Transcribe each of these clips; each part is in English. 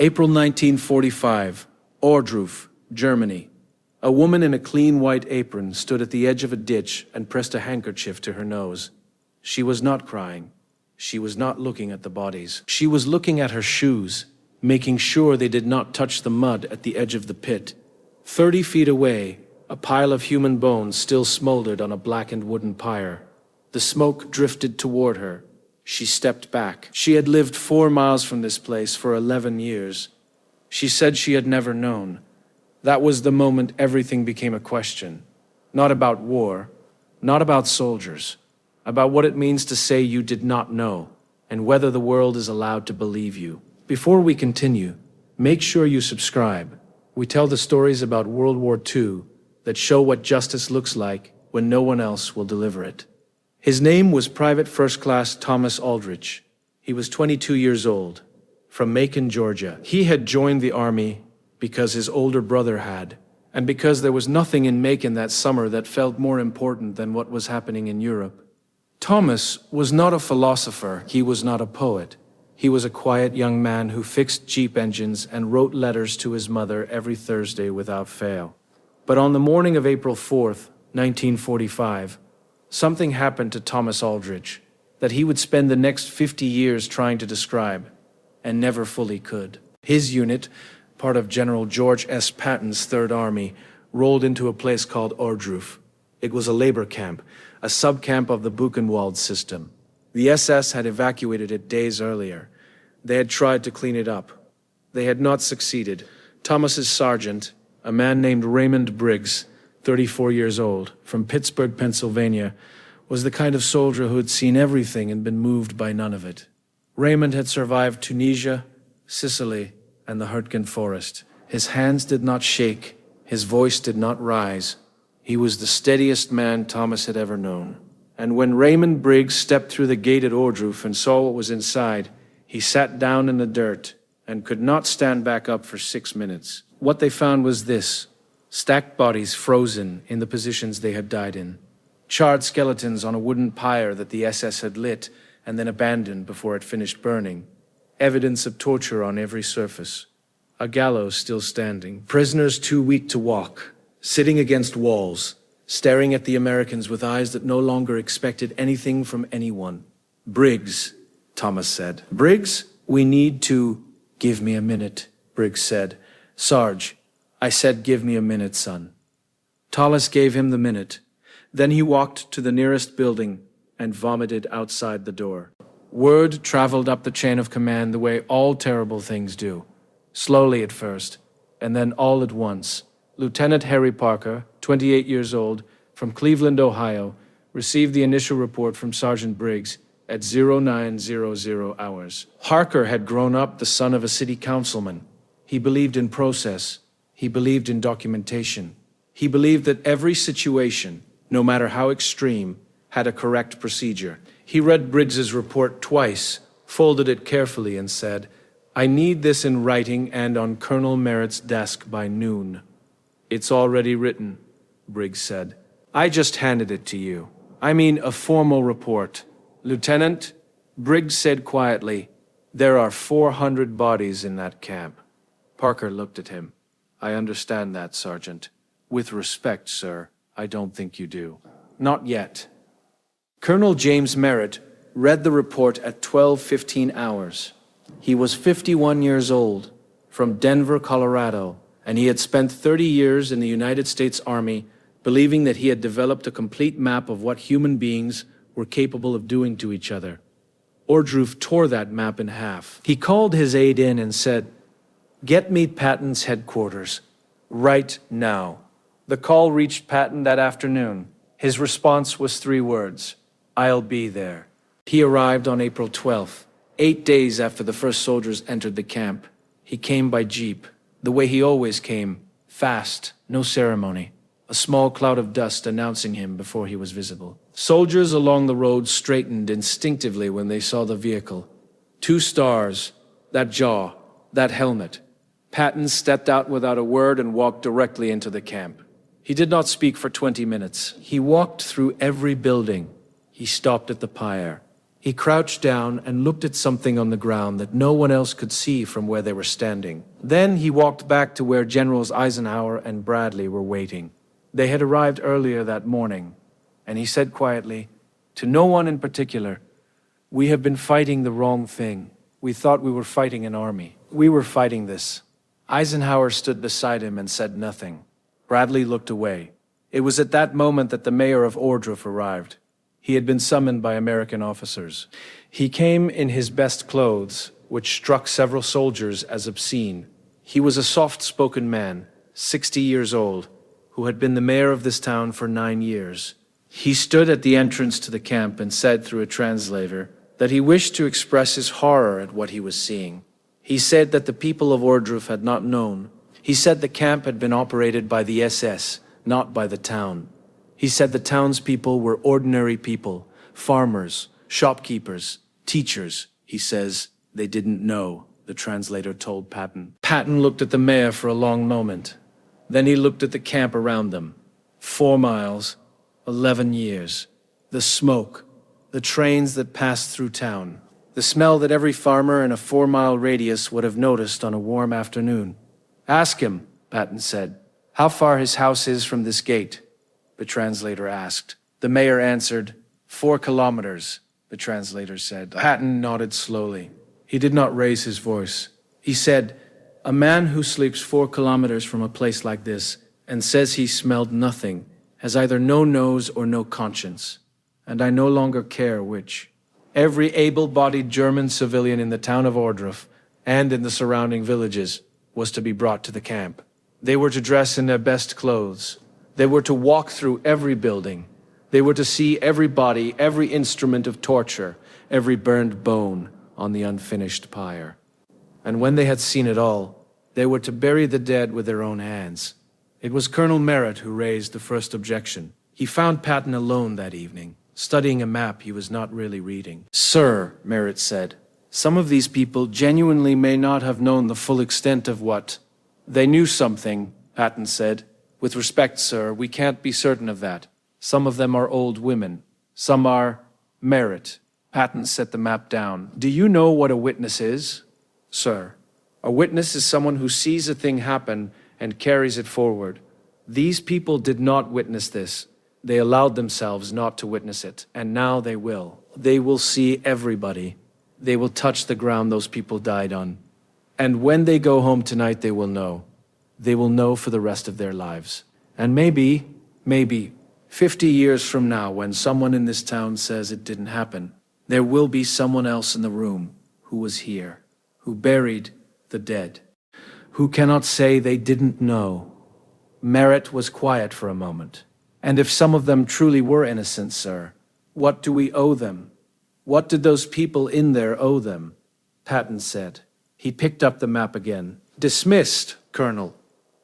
April 1945, Ohrdruf, Germany. A woman in a clean white apron stood at the edge of a ditch and pressed a handkerchief to her nose. She was not crying. She was not looking at the bodies. She was looking at her shoes, making sure they did not touch the mud at the edge of the pit. 30 feet away, a pile of human bones still smoldered on a blackened wooden pyre. The smoke drifted toward her. She stepped back. She had lived 4 miles from this place for 11 years. She said she had never known. That was the moment everything became a question. Not about war, not about soldiers, about what it means to say you did not know, and whether the world is allowed to believe you. Before we continue, make sure you subscribe. We tell the stories about World War II that show what justice looks like when no one else will deliver it. His name was Private First Class Thomas Aldrich. He was 22 years old, from Macon, Georgia. He had joined the army because his older brother had, and because there was nothing in Macon that summer that felt more important than what was happening in Europe. Thomas was not a philosopher, he was not a poet. He was a quiet young man who fixed Jeep engines and wrote letters to his mother every Thursday without fail. But on the morning of April 4th, 1945, something happened to Thomas Aldrich that he would spend the next 50 years trying to describe, and never fully could. His unit, part of General George S. Patton's Third Army, rolled into a place called Ohrdruf. It was a labor camp, a subcamp of the Buchenwald system. The SS had evacuated it days earlier. They had tried to clean it up. They had not succeeded. Thomas's sergeant, a man named Raymond Briggs, 34 years old, from Pittsburgh, Pennsylvania, was the kind of soldier who had seen everything and been moved by none of it. Raymond had survived Tunisia, Sicily, and the Hurtgen Forest. His hands did not shake, his voice did not rise. He was the steadiest man Thomas had ever known. And when Raymond Briggs stepped through the gate at Ohrdruf and saw what was inside, he sat down in the dirt and could not stand back up for 6 minutes. What they found was this: stacked bodies frozen in the positions they had died in. Charred skeletons on a wooden pyre that the SS had lit and then abandoned before it finished burning. Evidence of torture on every surface. A gallows still standing. Prisoners too weak to walk, sitting against walls, staring at the Americans with eyes that no longer expected anything from anyone. "Briggs," Thomas said. "Briggs, we need to—" "Give me a minute," Briggs said. "Sarge, I said give me a minute, son." Thomas gave him the minute. Then he walked to the nearest building and vomited outside the door. Word traveled up the chain of command the way all terrible things do. Slowly at first, and then all at once. Lieutenant Harry Parker, 28 years old, from Cleveland, Ohio, received the initial report from Sergeant Briggs at 0900 hours. Parker had grown up the son of a city councilman. He believed in process. He believed in documentation. He believed that every situation, no matter how extreme, had a correct procedure. He read Briggs's report twice, folded it carefully, and said, "I need this in writing and on Colonel Merritt's desk by noon." "It's already written," Briggs said. "I just handed it to you. I mean a formal report." "Lieutenant," Briggs said quietly, "there are 400 bodies in that camp." Parker looked at him. "I understand that, Sergeant. With respect, sir, I don't think you do." "Not yet." Colonel James Merritt read the report at 12:15 hours. He was 51 years old, from Denver, Colorado, and he had spent 30 years in the United States Army, believing that he had developed a complete map of what human beings were capable of doing to each other. Ohrdruf tore that map in half. He called his aide in and said, "Get me Patton's headquarters, right now." The call reached Patton that afternoon. His response was 3 words: "I'll be there." He arrived on April 12th, 8 days after the first soldiers entered the camp. He came by jeep, the way he always came, fast, no ceremony, a small cloud of dust announcing him before he was visible. Soldiers along the road straightened instinctively when they saw the vehicle. 2 stars, that jaw, that helmet. Patton stepped out without a word and walked directly into the camp. He did not speak for 20 minutes. He walked through every building. He stopped at the pyre. He crouched down and looked at something on the ground that no one else could see from where they were standing. Then he walked back to where Generals Eisenhower and Bradley were waiting. They had arrived earlier that morning, and he said quietly, to no one in particular, "We have been fighting the wrong thing. We thought we were fighting an army. We were fighting this." Eisenhower stood beside him and said nothing. Bradley looked away. It was at that moment that the mayor of Ohrdruf arrived. He had been summoned by American officers. He came in his best clothes, which struck several soldiers as obscene. He was a soft-spoken man, 60 years old, who had been the mayor of this town for 9 years. He stood at the entrance to the camp and said through a translator that he wished to express his horror at what he was seeing. He said that the people of Ohrdruf had not known. He said the camp had been operated by the SS, not by the town. He said the townspeople were ordinary people, farmers, shopkeepers, teachers. He says they didn't know, the translator told Patton. Patton looked at the mayor for a long moment. Then he looked at the camp around them. 4 miles, 11 years. The smoke, the trains that passed through town. The smell that every farmer in a 4-mile radius would have noticed on a warm afternoon. "Ask him," Patton said, "how far his house is from this gate," the translator asked. The mayor answered, 4 kilometers, the translator said. Patton nodded slowly. He did not raise his voice. He said, "A man who sleeps 4 kilometers from a place like this and says he smelled nothing has either no nose or no conscience, and I no longer care which." Every able-bodied German civilian in the town of Ohrdruf and in the surrounding villages was to be brought to the camp. They were to dress in their best clothes. They were to walk through every building. They were to see every body, every instrument of torture, every burned bone on the unfinished pyre. And when they had seen it all, they were to bury the dead with their own hands. It was Colonel Merritt who raised the first objection. He found Patton alone that evening, studying a map he was not really reading. "Sir," Merritt said, "some of these people genuinely may not have known the full extent of what—" "They knew something," Patton said. "With respect, sir, we can't be certain of that. Some of them are old women. Some are—" "Merritt." Patton set the map down. "Do you know what a witness is?" "Sir, a witness is someone who sees a thing happen and carries it forward. These people did not witness this. They allowed themselves not to witness it, and now they will. They will see everybody. They will touch the ground those people died on. And when they go home tonight, they will know. They will know for the rest of their lives. And maybe, 50 years from now, when someone in this town says it didn't happen, there will be someone else in the room who was here, who buried the dead, who cannot say they didn't know." Merritt was quiet for a moment. "And if some of them truly were innocent, sir, what do we owe them? What did those people in there owe them?" Patton said. He picked up the map again. "Dismissed, Colonel."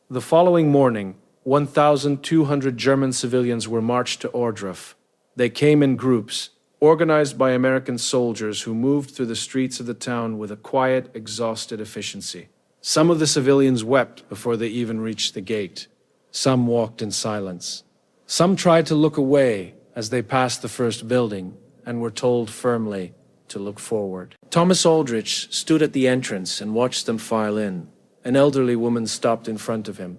The following morning, 1,200 German civilians were marched to Ohrdruf. They came in groups, organized by American soldiers who moved through the streets of the town with a quiet, exhausted efficiency. Some of the civilians wept before they even reached the gate. Some walked in silence. Some tried to look away as they passed the first building and were told firmly to look forward. Thomas Aldrich stood at the entrance and watched them file in. An elderly woman stopped in front of him.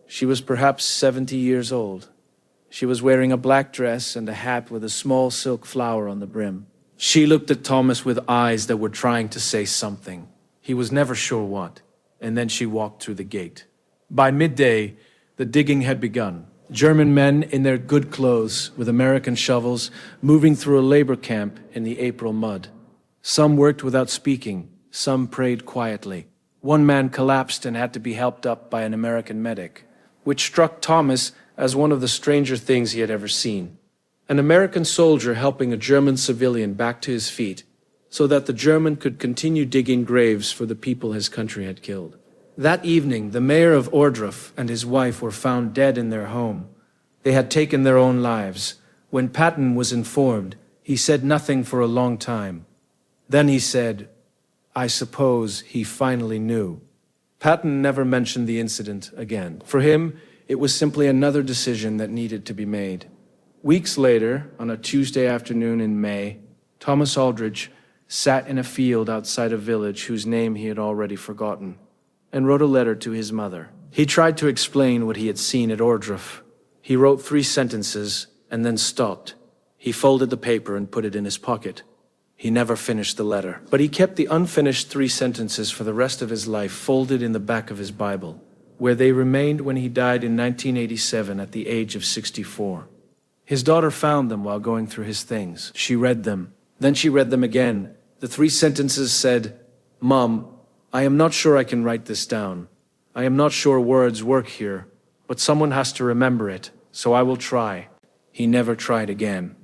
She was perhaps 70 years old. She was wearing a black dress and a hat with a small silk flower on the brim. She looked at Thomas with eyes that were trying to say something. He was never sure what, and then she walked through the gate. By midday, the digging had begun. German men in their good clothes, with American shovels, moving through a labor camp in the April mud. Some worked without speaking, some prayed quietly. One man collapsed and had to be helped up by an American medic, which struck Thomas as one of the stranger things he had ever seen. An American soldier helping a German civilian back to his feet so that the German could continue digging graves for the people his country had killed. That evening, the mayor of Ohrdruf and his wife were found dead in their home. They had taken their own lives. When Patton was informed, he said nothing for a long time. Then he said, "I suppose he finally knew." Patton never mentioned the incident again. For him, it was simply another decision that needed to be made. Weeks later, on a Tuesday afternoon in May, Thomas Aldrich sat in a field outside a village whose name he had already forgotten, and wrote a letter to his mother. He tried to explain what he had seen at Ohrdruf. He wrote 3 sentences and then stopped. He folded the paper and put it in his pocket. He never finished the letter, but he kept the unfinished 3 sentences for the rest of his life folded in the back of his Bible, where they remained when he died in 1987 at the age of 64. His daughter found them while going through his things. She read them. Then she read them again. The 3 sentences said, "Mom, I am not sure I can write this down. I am not sure words work here, but someone has to remember it, so I will try." He never tried again.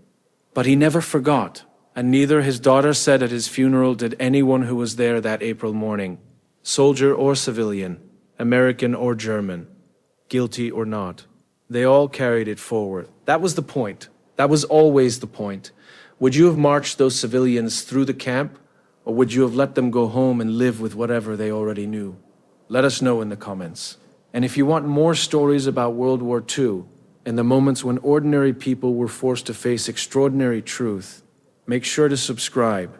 But he never forgot. And neither his daughter said at his funeral did anyone who was there that April morning, soldier or civilian, American or German, guilty or not. They all carried it forward. That was the point. That was always the point. Would you have marched those civilians through the camp, or would you have let them go home and live with whatever they already knew? Let us know in the comments. And if you want more stories about World War II and the moments when ordinary people were forced to face extraordinary truth, make sure to subscribe